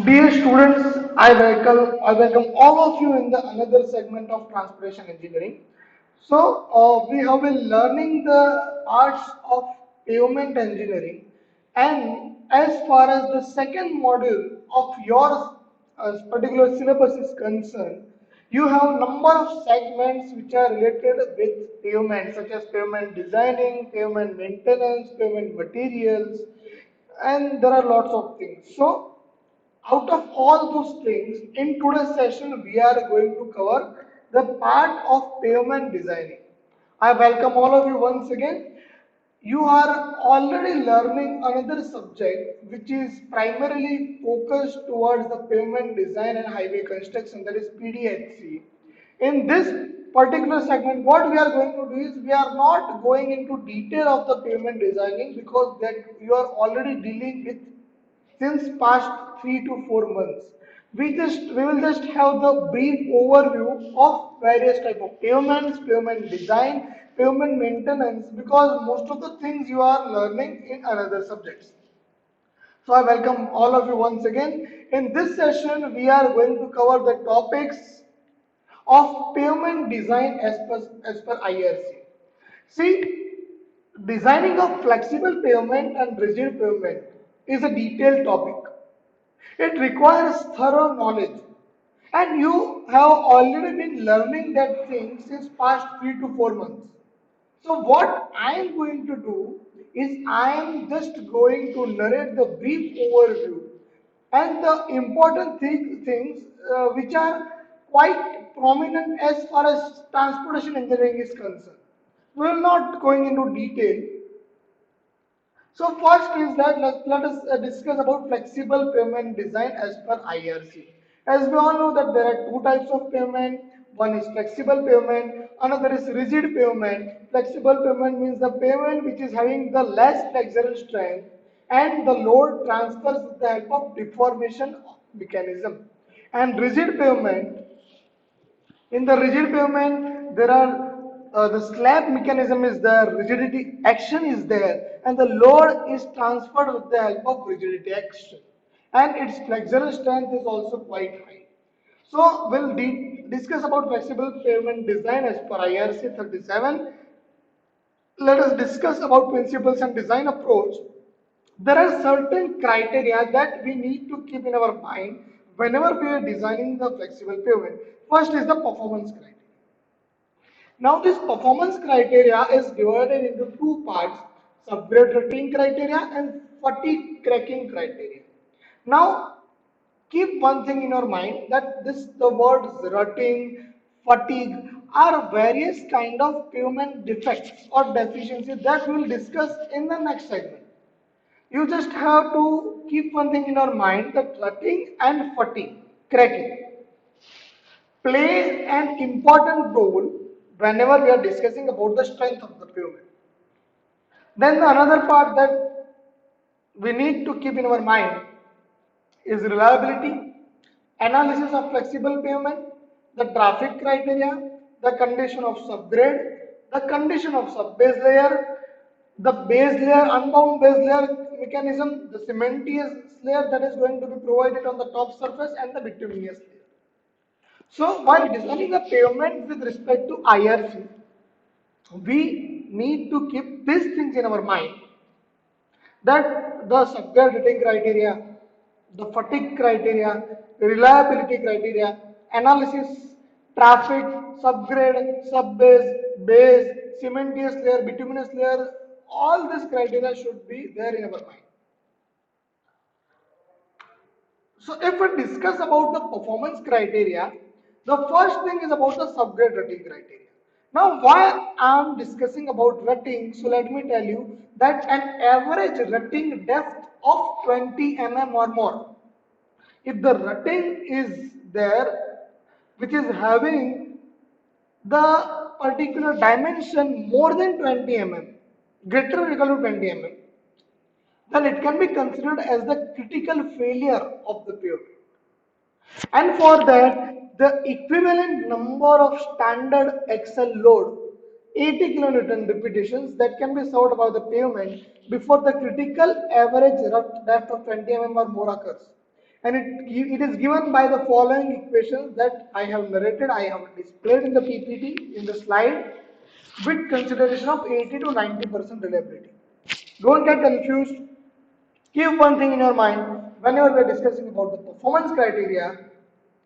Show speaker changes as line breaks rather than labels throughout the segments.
Dear students, I welcome all of you in the another segment of transportation engineering. We have been learning the arts of pavement engineering, and as far as the second module of your particular syllabus is concerned, you have number of segments which are related with pavement, such as pavement designing, pavement maintenance, pavement materials, and there are lots of things. Out of all those things, in today's session, we are going to cover the part of pavement designing. I welcome all of you once again. You are already learning another subject which is primarily focused towards the pavement design and highway construction, that is PDHC. In this particular segment, what we are going to do is we are not going into detail of the pavement designing because that you are already dealing with since past 3 to 4 months. We will just have the brief overview of various type of pavements, pavement design, pavement maintenance because most of the things you are learning in another subjects. So I welcome all of you once again. In this session, we are going to cover the topics of pavement design as per IRC. See, designing of flexible pavement and rigid pavement is a detailed topic. It requires thorough knowledge, and you have already been learning that thing since past 3 to 4 months. So what I am going to do is I am just going to narrate the brief overview and the important things which are quite prominent as far as transportation engineering is concerned. We will not going into detail. So first is that let us discuss about flexible payment design as per IRC. As we all know that there are two types of payment. One is flexible payment, another is rigid payment. Flexible payment means the payment which is having the less flexural strength and the load transfers with the help of deformation mechanism. And rigid pavement, in the rigid pavement, there are the slab mechanism is there, rigidity action is there, and the load is transferred with the help of rigidity action, and its flexural strength is also quite high. So we'll discuss about flexible pavement design as per IRC 37. Let us discuss about principles and design approach. There are certain criteria that we need to keep in our mind whenever we are designing the flexible pavement. First is the performance criteria. Now this performance criteria is divided into two parts, subgrade rating criteria and fatigue cracking criteria. Now keep one thing in your mind that the words rutting, fatigue are various kind of pavement defects or deficiencies that we will discuss in the next segment. You just have to keep one thing in your mind that rutting and fatigue, cracking, play an important role whenever we are discussing about the strength of the pavement. Then the another part that we need to keep in our mind is reliability, analysis of flexible pavement, the traffic criteria, the condition of subgrade, the condition of subbase layer, the base layer, unbound base layer mechanism, the cementitious layer that is going to be provided on the top surface, and the bituminous layer. So while designing a pavement with respect to IRC, we need to keep these things in our mind that the subgrade rating criteria, the fatigue criteria, reliability criteria, analysis, traffic, subgrade, subbase, base, cementitious layer, bituminous layer, all these criteria should be there in our mind. So if we discuss about the performance criteria, the first thing is about the subgrade rating criteria. Now why I am discussing about rating, so let me tell you that an average rating depth of 20 mm or more. If the rating is there, which is having the particular dimension more than 20 mm, greater or equal to 20 mm, then it can be considered as the critical failure of the pavement. And for that, the equivalent number of standard axle load, 80 kilonewton repetitions that can be served by the pavement before the critical average rough depth of 20 mm or more occurs. and it is given by the following equations that I have narrated, I have displayed in the PPT in the slide with consideration of 80 to 90% reliability. Don't get confused. Keep one thing in your mind whenever we are discussing about the performance criteria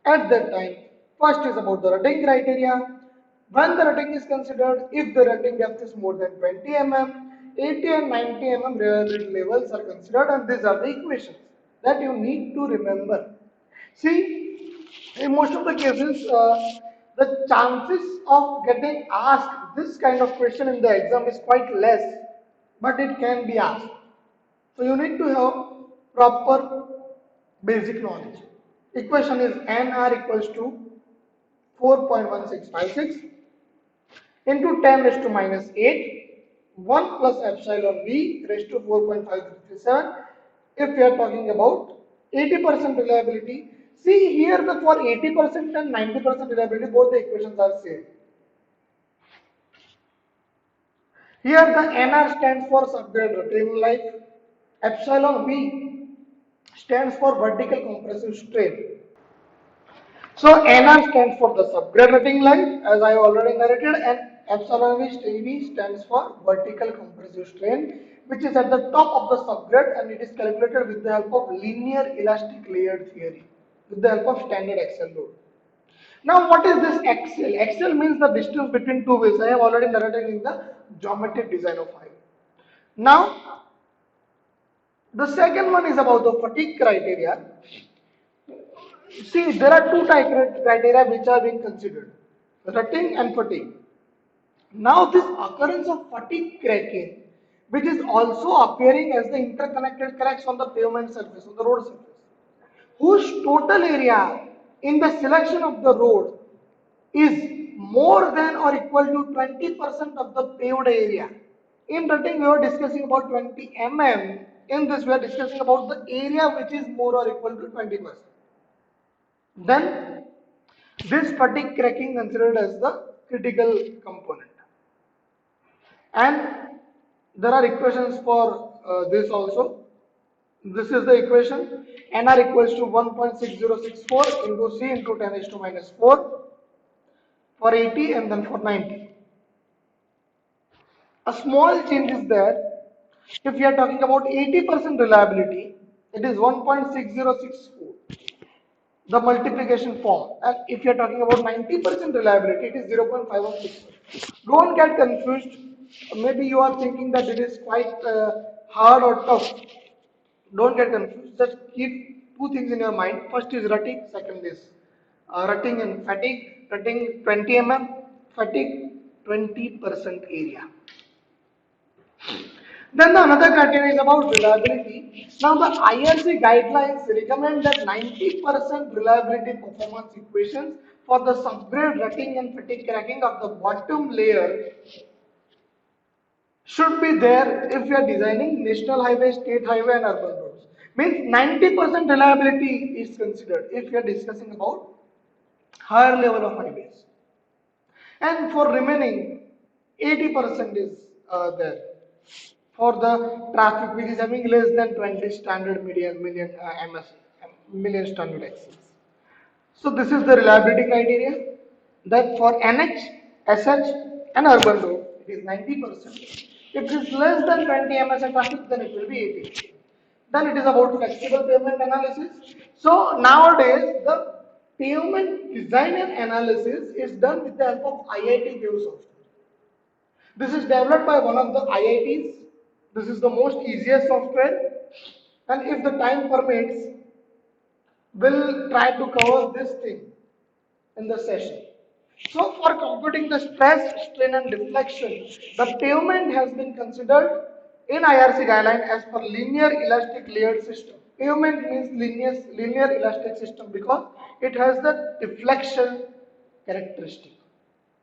at that time. First is about the rating criteria. When the rating is considered, if the rating depth is more than 20 mm, 80 and 90 mm reliability levels are considered, and these are the equations that you need to remember. See, in most of the cases, the chances of getting asked this kind of question in the exam is quite less, but it can be asked. So you need to have proper basic knowledge. Equation is NR equals to 4.1656 into 10 raised to minus 8, 1 plus epsilon V raised to 4.537. If we are talking about 80% reliability, see here the for 80% and 90% reliability both the equations are same. Here the NR stands for subgrade retaining life, epsilon V stands for vertical compressive strain. So NR stands for the subgrade rating life, as I already narrated, and epsilon V stands for vertical compressive strain, which is at the top of the subgrade, and it is calculated with the help of linear elastic layered theory, with the help of standard Excel load. Now, what is this axial? Axial means the distance between two wheels. I have already narrated in the geometric design of highway. Now, the second one is about the fatigue criteria. See, there are two type criteria which are being considered, rutting and fatigue. Now, this occurrence of fatigue cracking, which is also appearing as the interconnected cracks on the pavement surface, on the road surface, whose total area in the selection of the road is more than or equal to 20% of the paved area. In rutting, we were discussing about 20 mm. In this, we are discussing about the area which is more or equal to 20%. Then this fatigue cracking considered as the critical component. And there are equations for this also. This is the equation. NR equals to 1.6064 into C into 10 raised to minus 4 for 80 and then for 90. A small change is there. If we are talking about 80% reliability, it is 1.6064, the multiplication form. And if you are talking about 90% reliability, it is 0.516. Don't get confused. Maybe you are thinking that it is quite hard or tough. Don't get confused. Just keep two things in your mind. First is rutting, second is rutting and fatigue. Rutting 20 mm, fatigue 20% area. Then the another criteria is about reliability. Now the IRC guidelines recommend that 90% reliability performance equations for the subgrade rutting and fatigue cracking of the bottom layer should be there if you are designing national highway, state highway and urban roads. Means 90% reliability is considered if you are discussing about higher level of highways. And for remaining 80% is there for the traffic which is having less than 20 standard million ms million standard axles. So this is the reliability criteria that for NH, SH and urban road it is 90%. If it is less than 20 ms traffic, then it will be 80. Then it is about flexible pavement analysis. So nowadays the pavement design and analysis is done with the help of IIT View software. This is developed by one of the IITs. This is the most easiest software, and if the time permits, we'll try to cover this thing in the session. So for computing the stress, strain and deflection, the pavement has been considered in IRC guideline as per linear elastic layered system. Pavement means linear elastic system because it has the deflection characteristic,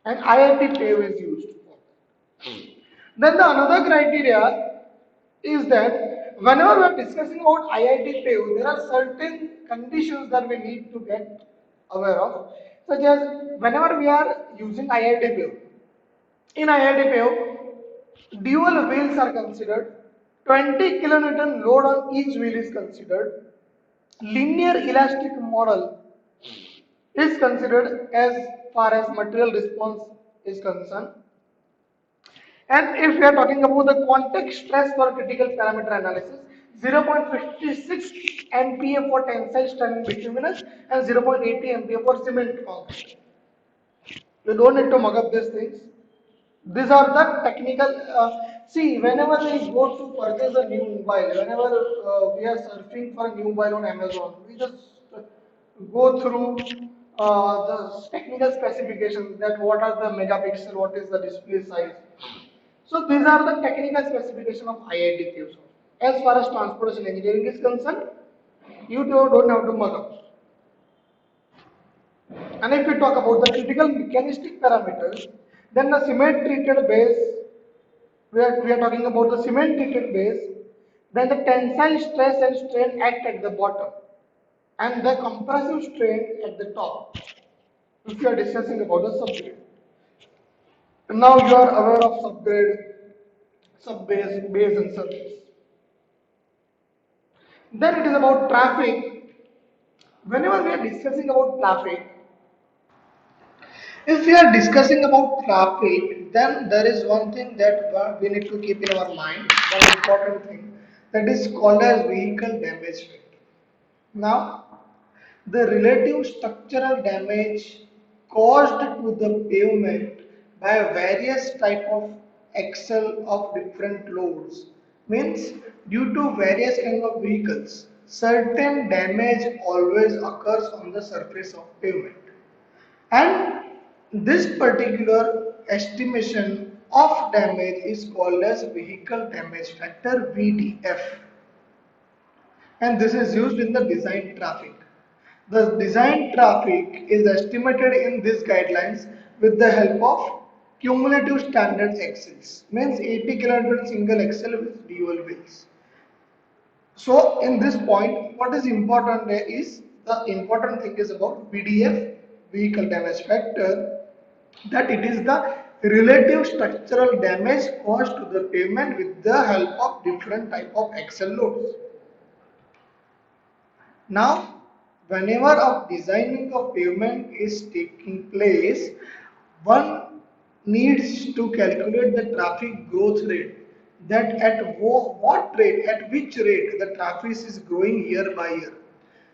and IIT PAVE is used for that. Then the another criteria is that whenever we are discussing about IIT PAVE, there are certain conditions that we need to get aware of, such as whenever we are using IIT PAVE, in IIT PAVE, dual wheels are considered, 20 kilonewton load on each wheel is considered, Linear elastic model is considered as far as material response is concerned. And if we are talking about the context stress for critical parameter analysis, 0.56 MPa for tensile strength in bituminous and 0.80 MPa for cement concrete. You don't need to mug up these things. These are the technical. See, whenever we go to purchase a new mobile, whenever we are surfing for a new mobile on Amazon, we just go through the technical specifications, that what are the megapixel, what is the display size. So these are the technical specification of IIT Qs. As far as transportation engineering is concerned, you don't have to mug up. And if we talk about the critical mechanistic parameters, then the cement treated base, we are talking about the cement treated base, then the tensile stress and strain act at the bottom and the compressive strain at the top. If you are discussing about the subgrade. Now you are aware of subgrade, subbase, base and surface. Then it is about traffic. Whenever we are discussing about traffic, if we are discussing about traffic, then there is one thing that we need to keep in our mind, one important thing, that is called as vehicle damage factor. Now, the relative structural damage caused to the pavement by various type of axle of different loads means due to various kind of vehicles, certain damage always occurs on the surface of pavement. And this particular estimation of damage is called as vehicle damage factor VDF, and this is used in the design traffic. The design traffic is estimated in these guidelines with the help of cumulative standard axles, means 80 kN single axle with dual wheels. So in this point, what is important is the important thing is about VDF, vehicle damage factor, that it is the relative structural damage caused to the pavement with the help of different type of axle loads. Now, whenever a designing of pavement is taking place, one needs to calculate the traffic growth rate. That at what rate, at which rate the traffic is growing year by year.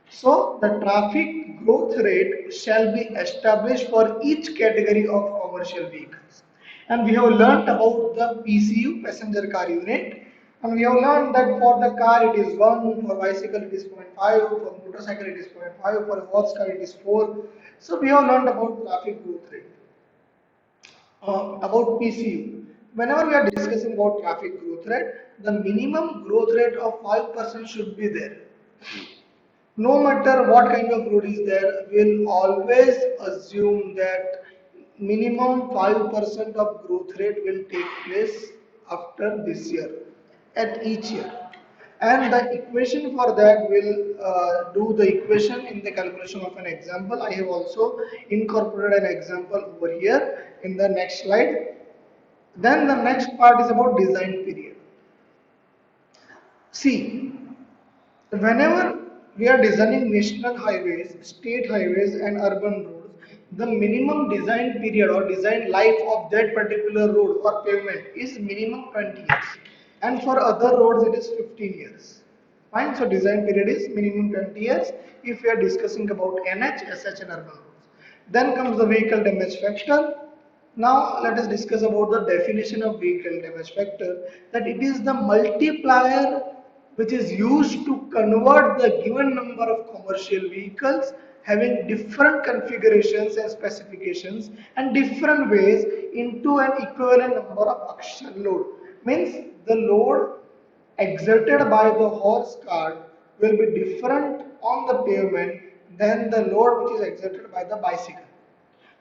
So, the traffic growth rate shall be established for each category of commercial vehicles. And we have learnt about the PCU, passenger car unit, and we have learned that for the car it is 1, for bicycle it is 0.5, for motorcycle it is 0.5, for a horse car it is 4. So we have learned about traffic growth rate. About PCU. Whenever we are discussing about traffic growth rate, the minimum growth rate of 5% should be there. No matter what kind of road is there, we'll always assume that minimum 5% of growth rate will take place after this year, at each year. And the equation for that will do the equation in the calculation of an example. I have also incorporated an example over here in the next slide. Then the next part is about design period. See, whenever we are designing national highways, state highways, and urban roads, the minimum design period or design life of that particular road or pavement is minimum 20 years, and for other roads it is 15 years. Fine, so design period is minimum 20 years if we are discussing about NH, SH, and urban roads. Then comes the vehicle damage factor. Now let us discuss about the definition of vehicle damage factor, that it is the multiplier which is used to convert the given number of commercial vehicles having different configurations and specifications and different ways into an equivalent number of action load. Means the load exerted by the horse cart will be different on the pavement than the load which is exerted by the bicycle.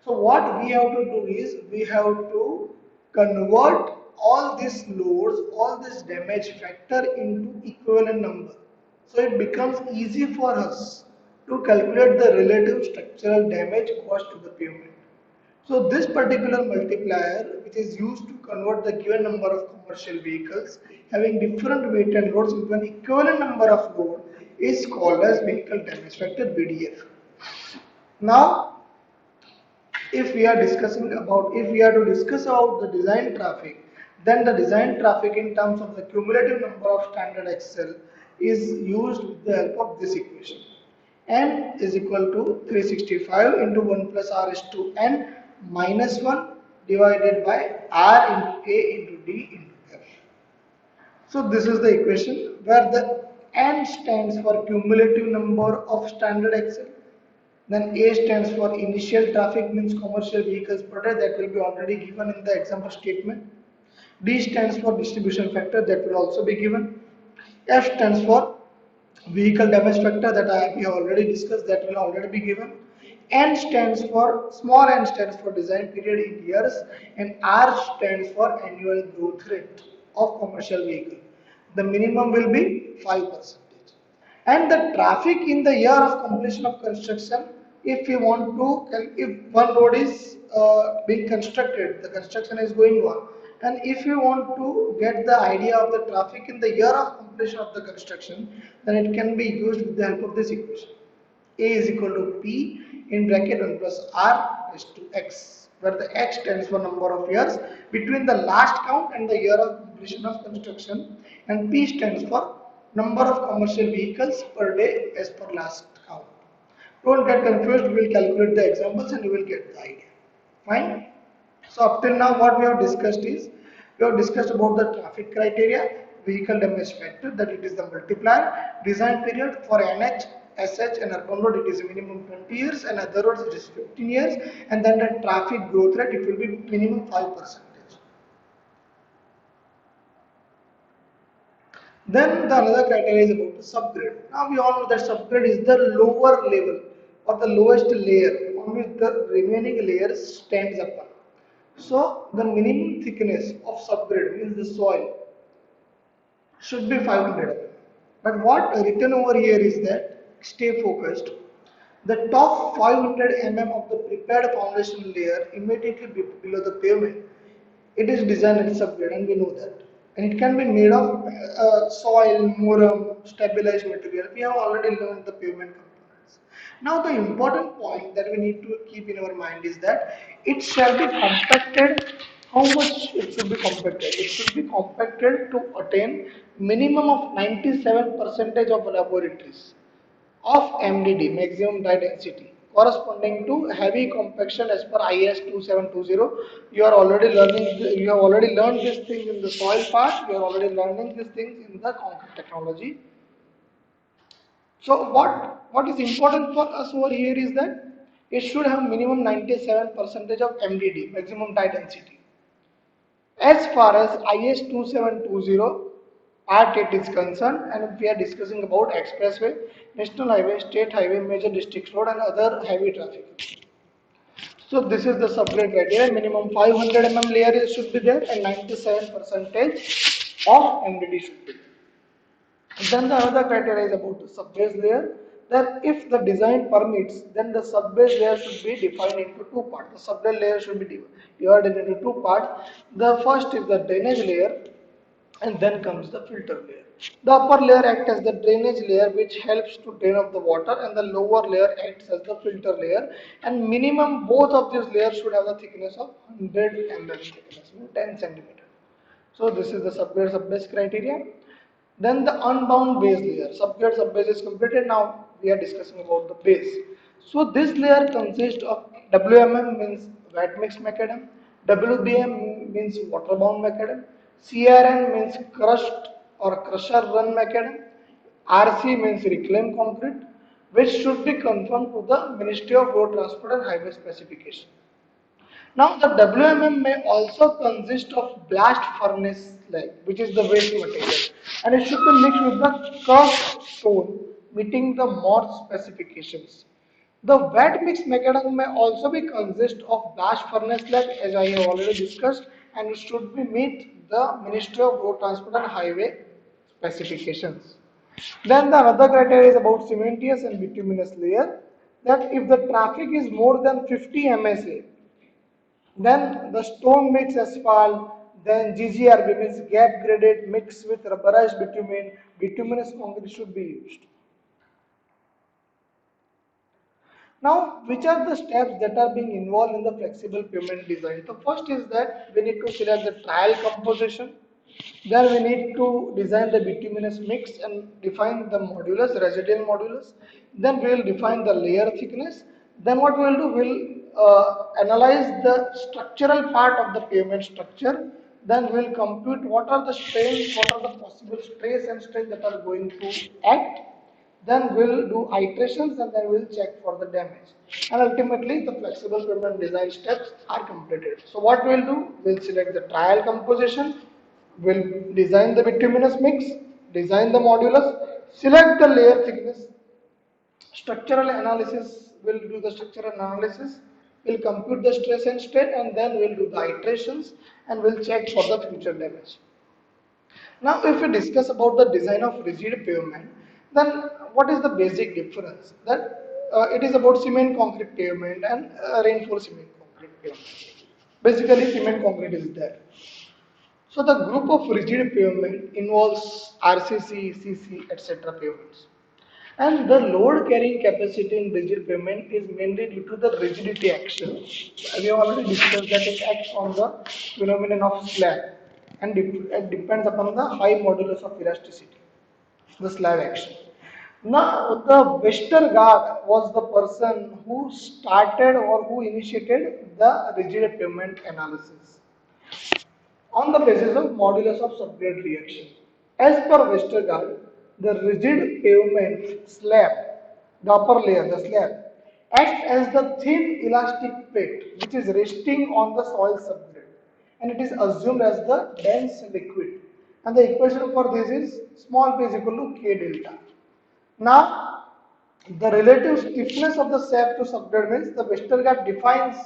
So what we have to do is we have to convert all these loads, all this damage factor into equivalent number. So it becomes easy for us to calculate the relative structural damage caused to the pavement. So this particular multiplier, which is used to convert the given number of commercial vehicles having different weight and loads into an equivalent number of load, is called as vehicle damage factor VDF. Now, if we are to discuss about the design traffic, then the design traffic in terms of the cumulative number of standard Excel is used with the help of this equation. N is equal to 365 into 1 plus R is to N minus 1 divided by R into A into D into F. So this is the equation where the N stands for cumulative number of standard Excel. Then A stands for initial traffic, means commercial vehicles per day, that will be already given in the example statement. D stands for distribution factor, that will also be given. F stands for vehicle damage factor, that we have already discussed, that will already be given. N stands for small n stands for design period in years, and R stands for annual growth rate of commercial vehicle. The minimum will be 5%. And the traffic in the year of completion of construction, if you want to, if one road is being constructed, the construction is going on, and if you want to get the idea of the traffic in the year of completion of the construction, then it can be used with the help of this equation. A is equal to P in bracket 1 plus R is to X, where the X stands for number of years between the last count and the year of completion of construction, and P stands for number of commercial vehicles per day as per last count. Don't get confused, we will calculate the examples and you will get the idea. Fine? So up till now what we have discussed is, we have discussed about the traffic criteria, vehicle damage factor, that it is the multiplier, design period for NH, SH and urban road it is a minimum 20 years and other roads it is 15 years, and then the traffic growth rate it will be minimum 5%. Then the another criteria is about the subgrade. Now we all know that subgrade is the lower level or the lowest layer on which the remaining layer stands upon. So the minimum thickness of subgrade means the soil should be 500 mm. But what written over here is that, stay focused, the top 500 mm of the prepared foundation layer immediately below the pavement, it is designed as subgrade and we know that. And it can be made of soil, muram, stabilized material. We have already learned the pavement components. Now the important point that we need to keep in our mind is that it shall be compacted. How much it should be compacted? It should be compacted to attain minimum of 97 percentage of laboratories of MDD, maximum dye density, corresponding to heavy compaction as per IS 2720. You are already learning. You have already learned this thing in the soil part. You are already learning these things in the concrete technology. So what is important for us over here is that it should have minimum 97 percentage of MDD, maximum dye density. As far as IS 2720 Part 8 is concerned, and we are discussing about expressway, national highway, state highway, major district road and other heavy traffic. So this is the subgrade criteria. Minimum 500 mm layer should be there and 97 percentage of MDD should be there. Then the other criteria is about the subbase layer, that if the design permits, then the subbase layer should be defined into two parts. The subbase layer should be divided into two parts. The first is the drainage layer and then comes the filter layer. The upper layer acts as the drainage layer which helps to drain off the water, and the lower layer acts as the filter layer, and minimum both of these layers should have the thickness of 100 mm thickness, 10 centimeter. So this is the subgrade subbase criteria. Then the unbound base layer, subgrade subbase is completed. Now we are discussing about the base. So this layer consists of WMM means wet mix macadam, WBM means water bound macadam, CRN means crushed or crusher run macadam, RC means reclaimed concrete, which should be conformed to the Ministry of Road Transport and Highway specification. Now the WMM may also consist of blast furnace slag, which is the waste material, and it should be mixed with the crushed stone, meeting the MORS specifications. The wet mix macadam may also be consist of blast furnace slag, as I have already discussed, and it should be meet the Ministry of Road Transport and Highway specifications. Then the another criteria is about cementous and bituminous layer, that if the traffic is more than 50 MSA, then the stone mix asphalt, then GGRB means gap graded mix with rubberized bitumen, bituminous concrete should be used. Now, which are the steps that are being involved in the flexible pavement design? The first is that we need to select the trial composition. Then we need to design the bituminous mix and define the modulus, residual modulus. Then we will define the layer thickness. Then what we will do, we'll analyze the structural part of the pavement structure. Then we'll compute what are the strains, what are the possible stress and strain that are going to act. Then we'll do iterations and then we'll check for the damage. And ultimately the flexible pavement design steps are completed. So what we'll do, we'll select the trial composition, we'll design the bituminous mix, design the modulus, select the layer thickness, structural analysis, we'll do the structural analysis, we'll compute the stress and strain and then we'll do the iterations and we'll check for the future damage. Now, if we discuss about the design of rigid pavement, then what is the basic difference? That it is about cement concrete pavement and reinforced cement concrete pavement. Basically, cement concrete is there. So, the group of rigid pavement involves RCC, CC, etc. pavements. And the load carrying capacity in rigid pavement is mainly due to the rigidity action. We have already discussed that it acts on the phenomenon of slab and it depends upon the high modulus of elasticity, the slab action. Now, the Westergaard was the person who started or who initiated the rigid pavement analysis on the basis of modulus of subgrade reaction. As per Westergaard, the rigid pavement slab, the upper layer, the slab, acts as the thin elastic plate which is resting on the soil subgrade and it is assumed as the dense liquid. And the equation for this is small p is equal to k delta. Now, the relative stiffness of the sap to subgrade means the Westergaard defines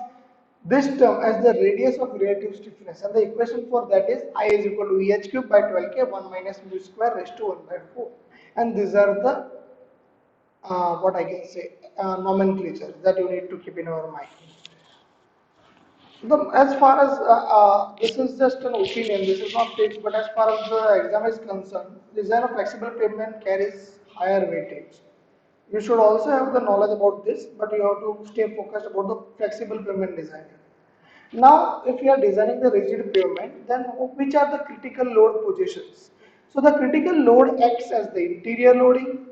this term as the radius of relative stiffness, and the equation for that is I is equal to EH cube by 12K 1 minus mu square raised to 1 by 4. And these are the what I can say nomenclature that you need to keep in our mind. As far as this is just an opinion, this is not fixed, but as far as the exam is concerned, design of flexible pavement carries higher weightage. You should also have the knowledge about this, but you have to stay focused about the flexible pavement design. Now, if you are designing the rigid pavement, then which are the critical load positions? So the critical load acts as the interior loading,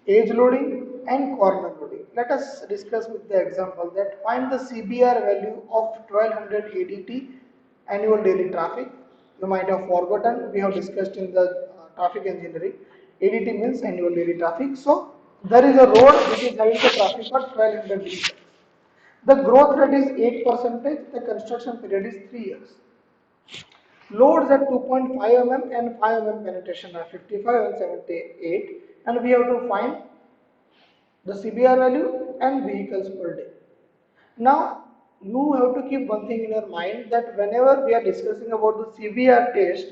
edge loading, and corner loading. Let us discuss with the example that find the CBR value of 1200 ADT annual daily traffic. You might have forgotten. We have discussed in the traffic engineering. ADT means annual daily traffic. So there is a road which is having the traffic for 1200 vehicles. The growth rate is 8%, the construction period is 3 years. Loads at 2.5 mm and 5 mm penetration are 55 and 78 and we have to find the CBR value and vehicles per day. Now, you have to keep one thing in your mind that whenever we are discussing about the CBR test,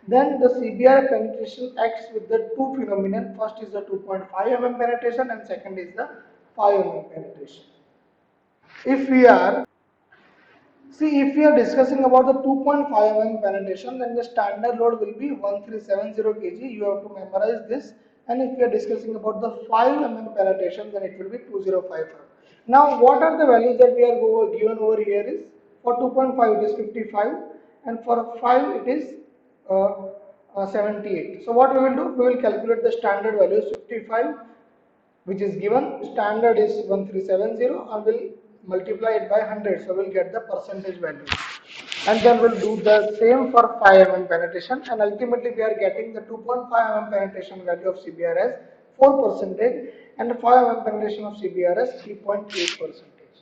then the CBR penetration acts with the two phenomena. First is the 2.5 mm penetration and second is the 5 mm penetration. If we are See, if we are discussing about the 2.5 mm penetration, then the standard load will be 1370 kg. You have to memorize this. And if we are discussing about the 5 mm penetration, then it will be 2055. Now, what are the values that we are given over here is for 2.5 it is 55 and for 5 it is 78. So, what we will do? We will calculate the standard value 55 which is given standard is 1370 and we'll multiply it by 100, so we'll get the percentage value and then we'll do the same for 5 mm penetration and ultimately we are getting the 2.5 mm penetration value of CBR as 4 percentage and the 5 mm penetration of CBR as 3.8 percentage.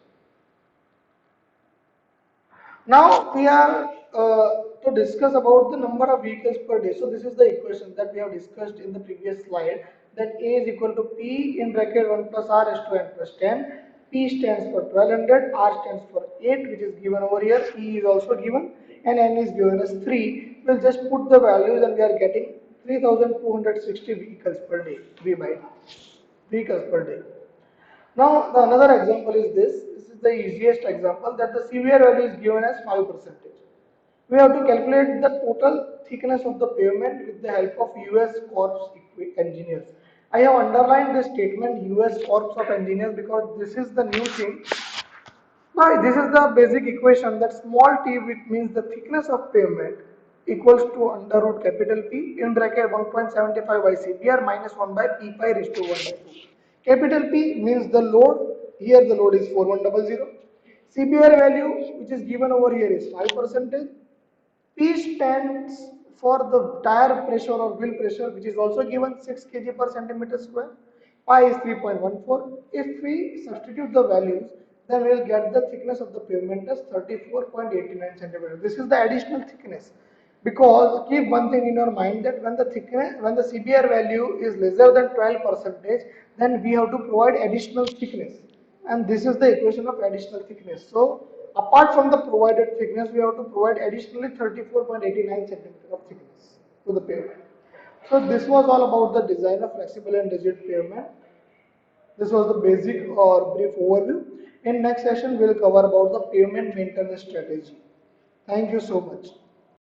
Now we are to discuss about the number of vehicles per day. So this is the equation that we have discussed in the previous slide that A is equal to P in bracket 1 plus R is to n plus 10. P stands for 1200, R stands for 8 which is given over here, P is also given and N is given as 3. We'll just put the values and we are getting 3260 vehicles per day, V by vehicles per day. Now, the another example is this. This is the easiest example that the CBR value is given as 5%. We have to calculate the total thickness of the pavement with the help of US Corps engineers. I have underlined this statement US Corps of Engineers because this is the new thing. Now, this is the basic equation that small t, which means the thickness of pavement, equals to under root capital P in bracket 1.75 by CBR minus 1 by P pi raised to 1 by 2. Capital P means the load, here the load is 4100. CBR value which is given over here is 5%. P stands for the tire pressure or wheel pressure, which is also given 6 kg per centimeter square. Pi is 3.14. If we substitute the values, then we will get the thickness of the pavement as 34.89 centimeters. This is the additional thickness. Because keep one thing in your mind that when the CBR value is lesser than 12 percentage, then we have to provide additional thickness, and this is the equation of additional thickness. So apart from the provided thickness, we have to provide additionally 34.89 centimeter of thickness to the pavement. So this was all about the design of flexible and rigid pavement. This was the basic or brief overview. In next session, we will cover about the pavement maintenance strategy. Thank you so much.